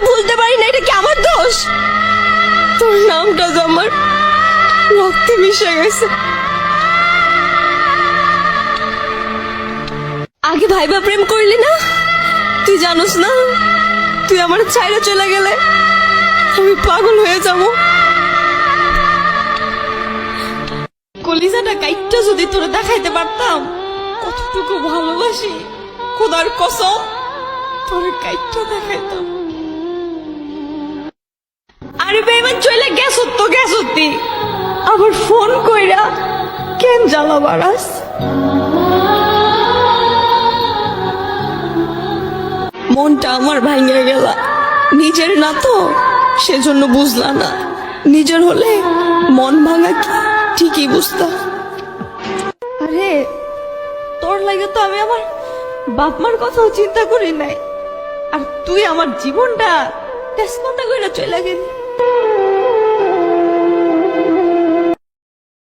ভুলতে পারি না, এটা কি আমার দোষ? তোর নামটা তো আমার রক্তে মিশে গেছে। আগে ভাইবা প্রেম করলি না? তুই জানোস না, তুই আমার ছাইরা চলে গেলে আমি পাগল হয়ে যাব। কলিজাটা কাইটটা যদি তোরে দেখাইতে পারতাম কতটুকু ভালোবাসি, খোদার কসম তোরে কাইটটা দেখাইতাম। আরে বেমান চলে গেছ তো গেছতি, আবার ফোন কইরা কেন জ্বালা বাড়াস? মনটা আমার ভাঙিয়া গেলা, নিজের না তো সেজন্য বুঝলা না, নিজের হলে মন ভাঙা কি ঠিকই বুঝতা। আরে তোর লাগে তো আমি আমার বাপ মার কথাও চিন্তা করি নাই, আর তুই আমার জীবনটা তেজপাতা কইরা চলে গেলি।